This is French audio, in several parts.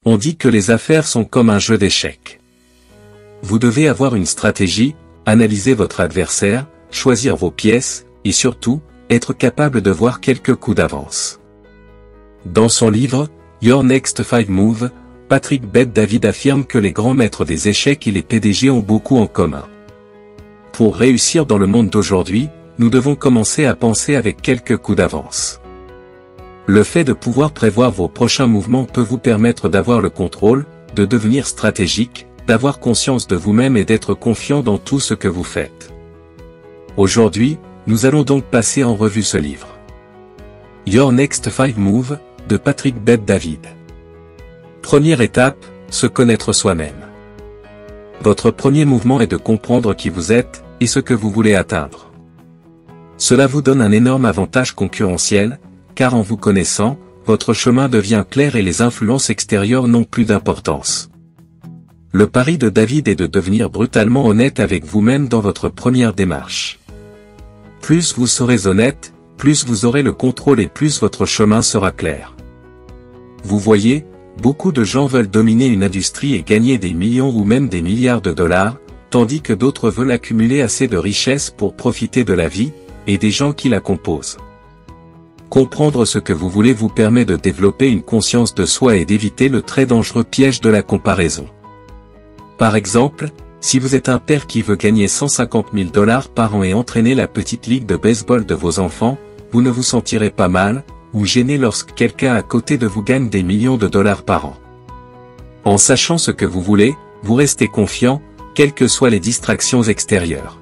On dit que les affaires sont comme un jeu d'échecs. Vous devez avoir une stratégie, analyser votre adversaire, choisir vos pièces, et surtout, être capable de voir quelques coups d'avance. Dans son livre, Your Next 5 Moves, Patrick Bet-David affirme que les grands maîtres des échecs et les PDG ont beaucoup en commun. Pour réussir dans le monde d'aujourd'hui, nous devons commencer à penser avec quelques coups d'avance. Le fait de pouvoir prévoir vos prochains mouvements peut vous permettre d'avoir le contrôle, de devenir stratégique, d'avoir conscience de vous-même et d'être confiant dans tout ce que vous faites. Aujourd'hui, nous allons donc passer en revue ce livre. Your Next 5 Moves, de Patrick Bet-David. Première étape, se connaître soi-même. Votre premier mouvement est de comprendre qui vous êtes, et ce que vous voulez atteindre. Cela vous donne un énorme avantage concurrentiel, car en vous connaissant, votre chemin devient clair et les influences extérieures n'ont plus d'importance. Le pari de David est de devenir brutalement honnête avec vous-même dans votre première démarche. Plus vous serez honnête, plus vous aurez le contrôle et plus votre chemin sera clair. Vous voyez, beaucoup de gens veulent dominer une industrie et gagner des millions ou même des milliards de dollars, tandis que d'autres veulent accumuler assez de richesses pour profiter de la vie, et des gens qui la composent. Comprendre ce que vous voulez vous permet de développer une conscience de soi et d'éviter le très dangereux piège de la comparaison. Par exemple, si vous êtes un père qui veut gagner 150 000 $ par an et entraîner la petite ligue de baseball de vos enfants, vous ne vous sentirez pas mal, ou gêné lorsque quelqu'un à côté de vous gagne des millions de dollars par an. En sachant ce que vous voulez, vous restez confiant, quelles que soient les distractions extérieures.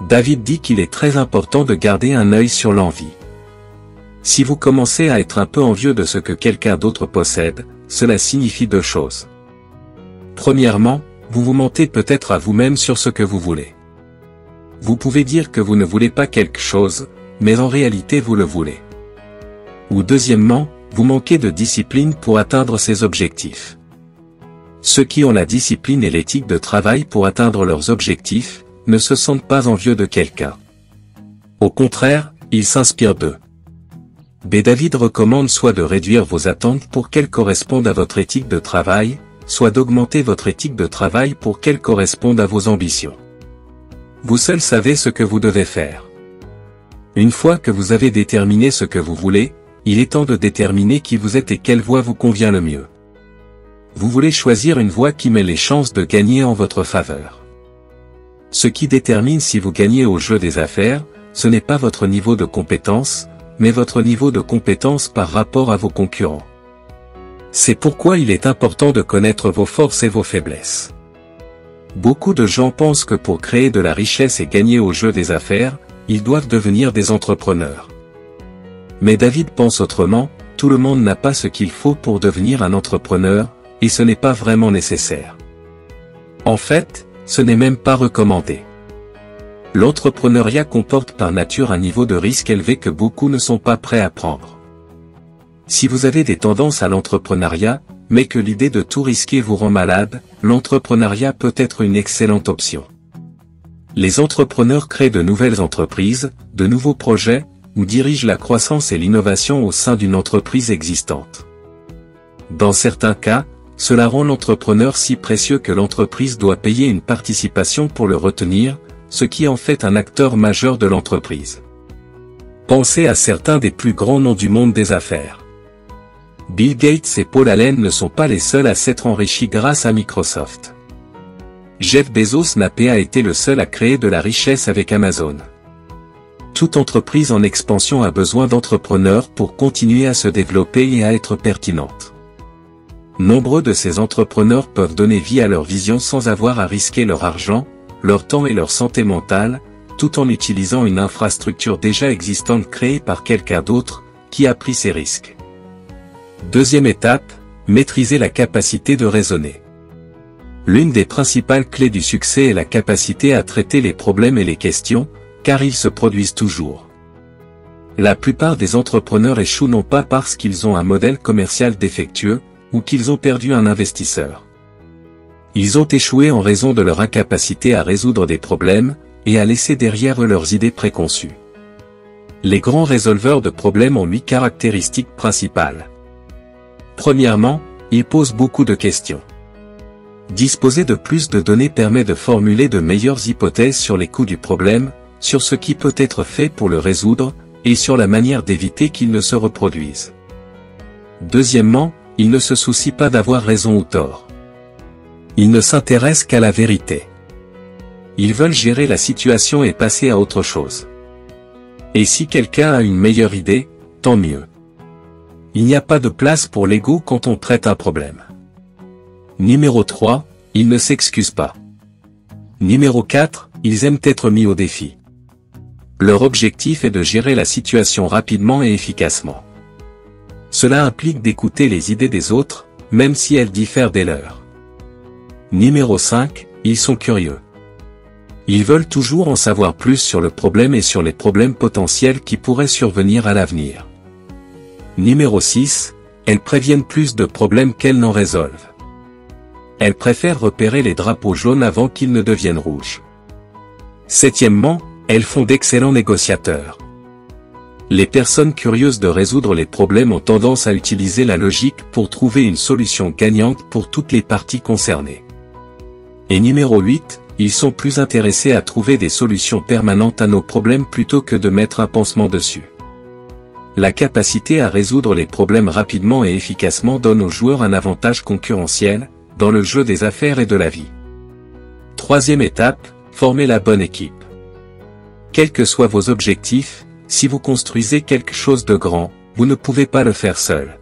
David dit qu'il est très important de garder un œil sur l'envie. Si vous commencez à être un peu envieux de ce que quelqu'un d'autre possède, cela signifie deux choses. Premièrement, vous vous mentez peut-être à vous-même sur ce que vous voulez. Vous pouvez dire que vous ne voulez pas quelque chose, mais en réalité vous le voulez. Ou deuxièmement, vous manquez de discipline pour atteindre ces objectifs. Ceux qui ont la discipline et l'éthique de travail pour atteindre leurs objectifs, ne se sentent pas envieux de quelqu'un. Au contraire, ils s'inspirent d'eux. Bet-David recommande soit de réduire vos attentes pour qu'elles correspondent à votre éthique de travail, soit d'augmenter votre éthique de travail pour qu'elle corresponde à vos ambitions. Vous seul savez ce que vous devez faire. Une fois que vous avez déterminé ce que vous voulez, il est temps de déterminer qui vous êtes et quelle voie vous convient le mieux. Vous voulez choisir une voie qui met les chances de gagner en votre faveur. Ce qui détermine si vous gagnez au jeu des affaires, ce n'est pas votre niveau de compétence, mais votre niveau de compétence par rapport à vos concurrents. C'est pourquoi il est important de connaître vos forces et vos faiblesses. Beaucoup de gens pensent que pour créer de la richesse et gagner au jeu des affaires, ils doivent devenir des entrepreneurs. Mais David pense autrement, tout le monde n'a pas ce qu'il faut pour devenir un entrepreneur, et ce n'est pas vraiment nécessaire. En fait, ce n'est même pas recommandé. L'entrepreneuriat comporte par nature un niveau de risque élevé que beaucoup ne sont pas prêts à prendre. Si vous avez des tendances à l'entrepreneuriat, mais que l'idée de tout risquer vous rend malade, l'entrepreneuriat peut être une excellente option. Les entrepreneurs créent de nouvelles entreprises, de nouveaux projets, ou dirigent la croissance et l'innovation au sein d'une entreprise existante. Dans certains cas, cela rend l'entrepreneur si précieux que l'entreprise doit payer une participation pour le retenir, ce qui en fait un acteur majeur de l'entreprise. Pensez à certains des plus grands noms du monde des affaires. Bill Gates et Paul Allen ne sont pas les seuls à s'être enrichis grâce à Microsoft. Jeff Bezos n'a pas été le seul à créer de la richesse avec Amazon. Toute entreprise en expansion a besoin d'entrepreneurs pour continuer à se développer et à être pertinente. Nombreux de ces entrepreneurs peuvent donner vie à leur vision sans avoir à risquer leur argent, leur temps et leur santé mentale, tout en utilisant une infrastructure déjà existante créée par quelqu'un d'autre, qui a pris ces risques. Deuxième étape, maîtriser la capacité de raisonner. L'une des principales clés du succès est la capacité à traiter les problèmes et les questions, car ils se produisent toujours. La plupart des entrepreneurs échouent non pas parce qu'ils ont un modèle commercial défectueux, ou qu'ils ont perdu un investisseur. Ils ont échoué en raison de leur incapacité à résoudre des problèmes, et à laisser derrière eux leurs idées préconçues. Les grands résolveurs de problèmes ont 8 caractéristiques principales. Premièrement, il pose beaucoup de questions. Disposer de plus de données permet de formuler de meilleures hypothèses sur les coûts du problème, sur ce qui peut être fait pour le résoudre, et sur la manière d'éviter qu'il ne se reproduise. Deuxièmement, il ne se soucie pas d'avoir raison ou tort. Ils ne s'intéressent qu'à la vérité. Ils veulent gérer la situation et passer à autre chose. Et si quelqu'un a une meilleure idée, tant mieux. Il n'y a pas de place pour l'ego quand on traite un problème. Numéro 3, ils ne s'excusent pas. Numéro 4, ils aiment être mis au défi. Leur objectif est de gérer la situation rapidement et efficacement. Cela implique d'écouter les idées des autres, même si elles diffèrent des leurs. Numéro 5, ils sont curieux. Ils veulent toujours en savoir plus sur le problème et sur les problèmes potentiels qui pourraient survenir à l'avenir. Numéro 6, elles préviennent plus de problèmes qu'elles n'en résolvent. Elles préfèrent repérer les drapeaux jaunes avant qu'ils ne deviennent rouges. Septièmement, elles font d'excellents négociateurs. Les personnes curieuses de résoudre les problèmes ont tendance à utiliser la logique pour trouver une solution gagnante pour toutes les parties concernées. Et numéro 8, ils sont plus intéressés à trouver des solutions permanentes à nos problèmes plutôt que de mettre un pansement dessus. La capacité à résoudre les problèmes rapidement et efficacement donne aux joueurs un avantage concurrentiel, dans le jeu des affaires et de la vie. Troisième étape, former la bonne équipe. Quels que soient vos objectifs, si vous construisez quelque chose de grand, vous ne pouvez pas le faire seul.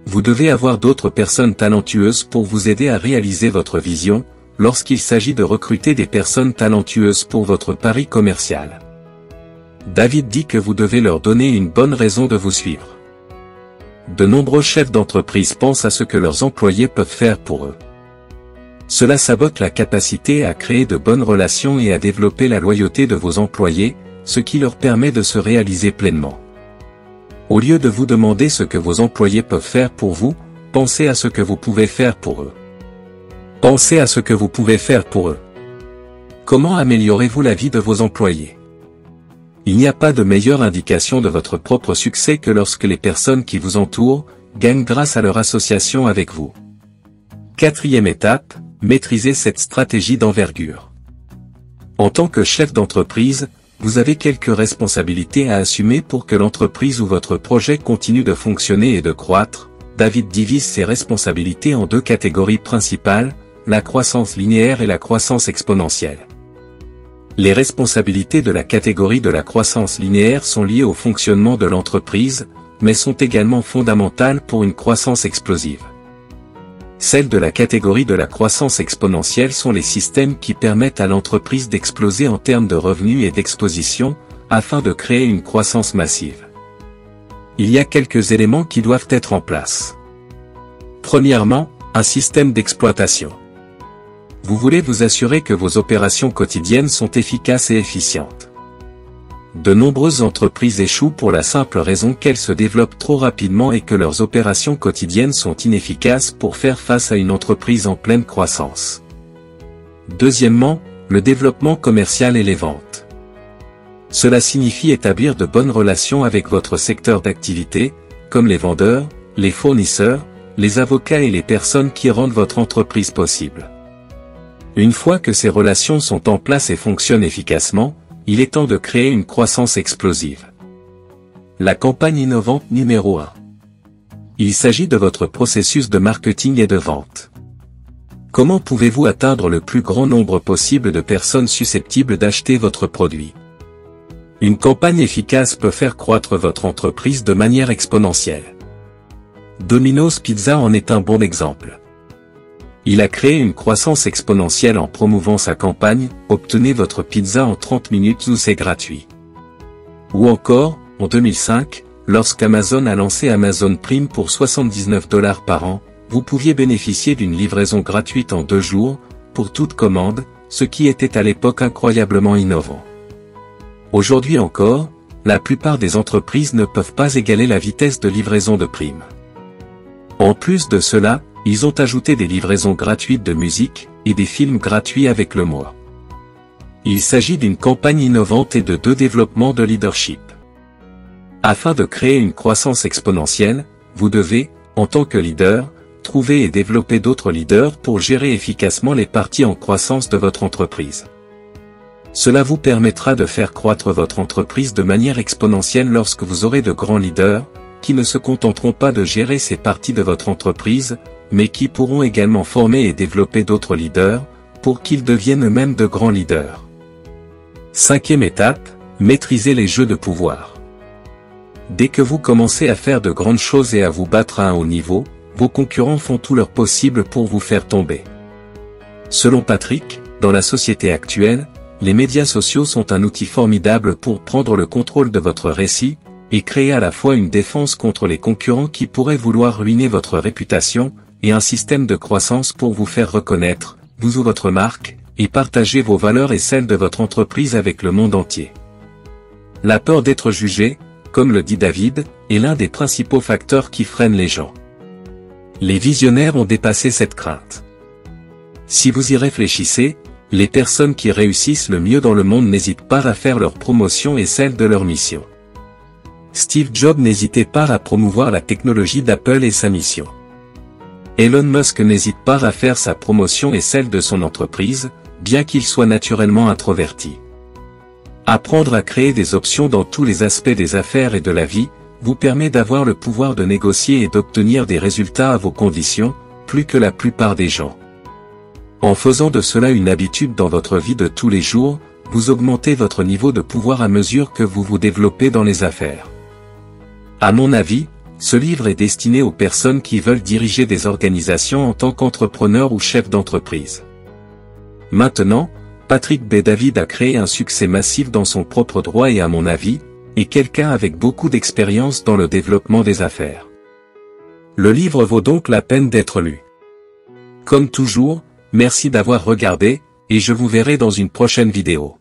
Vous devez avoir d'autres personnes talentueuses pour vous aider à réaliser votre vision, lorsqu'il s'agit de recruter des personnes talentueuses pour votre pari commercial. David dit que vous devez leur donner une bonne raison de vous suivre. De nombreux chefs d'entreprise pensent à ce que leurs employés peuvent faire pour eux. Cela sabote la capacité à créer de bonnes relations et à développer la loyauté de vos employés, ce qui leur permet de se réaliser pleinement. Au lieu de vous demander ce que vos employés peuvent faire pour vous, pensez à ce que vous pouvez faire pour eux. Pensez à ce que vous pouvez faire pour eux. Comment améliorez-vous la vie de vos employés ? Il n'y a pas de meilleure indication de votre propre succès que lorsque les personnes qui vous entourent gagnent grâce à leur association avec vous. Quatrième étape, maîtrisez cette stratégie d'envergure. En tant que chef d'entreprise, vous avez quelques responsabilités à assumer pour que l'entreprise ou votre projet continue de fonctionner et de croître. David divise ses responsabilités en deux catégories principales, la croissance linéaire et la croissance exponentielle. Les responsabilités de la catégorie de la croissance linéaire sont liées au fonctionnement de l'entreprise, mais sont également fondamentales pour une croissance explosive. Celles de la catégorie de la croissance exponentielle sont les systèmes qui permettent à l'entreprise d'exploser en termes de revenus et d'exposition, afin de créer une croissance massive. Il y a quelques éléments qui doivent être en place. Premièrement, un système d'exploitation. Vous voulez vous assurer que vos opérations quotidiennes sont efficaces et efficientes. De nombreuses entreprises échouent pour la simple raison qu'elles se développent trop rapidement et que leurs opérations quotidiennes sont inefficaces pour faire face à une entreprise en pleine croissance. Deuxièmement, le développement commercial et les ventes. Cela signifie établir de bonnes relations avec votre secteur d'activité, comme les vendeurs, les fournisseurs, les avocats et les personnes qui rendent votre entreprise possible. Une fois que ces relations sont en place et fonctionnent efficacement, il est temps de créer une croissance explosive. La campagne innovante numéro 1. Il s'agit de votre processus de marketing et de vente. Comment pouvez-vous atteindre le plus grand nombre possible de personnes susceptibles d'acheter votre produit ? Une campagne efficace peut faire croître votre entreprise de manière exponentielle. Domino's Pizza en est un bon exemple. Il a créé une croissance exponentielle en promouvant sa campagne « Obtenez votre pizza en 30 minutes ou c'est gratuit ». Ou encore, en 2005, lorsqu'Amazon a lancé Amazon Prime pour $79 par an, vous pouviez bénéficier d'une livraison gratuite en 2 jours, pour toute commande, ce qui était à l'époque incroyablement innovant. Aujourd'hui encore, la plupart des entreprises ne peuvent pas égaler la vitesse de livraison de Prime. En plus de cela, ils ont ajouté des livraisons gratuites de musique, et des films gratuits avec le mois. Il s'agit d'une campagne innovante et de 2 développements de leadership. Afin de créer une croissance exponentielle, vous devez, en tant que leader, trouver et développer d'autres leaders pour gérer efficacement les parties en croissance de votre entreprise. Cela vous permettra de faire croître votre entreprise de manière exponentielle lorsque vous aurez de grands leaders, qui ne se contenteront pas de gérer ces parties de votre entreprise, mais qui pourront également former et développer d'autres leaders, pour qu'ils deviennent eux-mêmes de grands leaders. 5e étape, maîtriser les jeux de pouvoir. Dès que vous commencez à faire de grandes choses et à vous battre à un haut niveau, vos concurrents font tout leur possible pour vous faire tomber. Selon Patrick, dans la société actuelle, les médias sociaux sont un outil formidable pour prendre le contrôle de votre récit, et créer à la fois une défense contre les concurrents qui pourraient vouloir ruiner votre réputation, et un système de croissance pour vous faire reconnaître, vous ou votre marque, et partager vos valeurs et celles de votre entreprise avec le monde entier. La peur d'être jugé, comme le dit David, est l'un des principaux facteurs qui freinent les gens. Les visionnaires ont dépassé cette crainte. Si vous y réfléchissez, les personnes qui réussissent le mieux dans le monde n'hésitent pas à faire leur promotion et celle de leur mission. Steve Jobs n'hésitait pas à promouvoir la technologie d'Apple et sa mission. Elon Musk n'hésite pas à faire sa promotion et celle de son entreprise, bien qu'il soit naturellement introverti. Apprendre à créer des options dans tous les aspects des affaires et de la vie, vous permet d'avoir le pouvoir de négocier et d'obtenir des résultats à vos conditions, plus que la plupart des gens. En faisant de cela une habitude dans votre vie de tous les jours, vous augmentez votre niveau de pouvoir à mesure que vous vous développez dans les affaires. À mon avis, ce livre est destiné aux personnes qui veulent diriger des organisations en tant qu'entrepreneur ou chef d'entreprise. Maintenant, Patrick Bet-David a créé un succès massif dans son propre droit et à mon avis, est quelqu'un avec beaucoup d'expérience dans le développement des affaires. Le livre vaut donc la peine d'être lu. Comme toujours, merci d'avoir regardé, et je vous verrai dans une prochaine vidéo.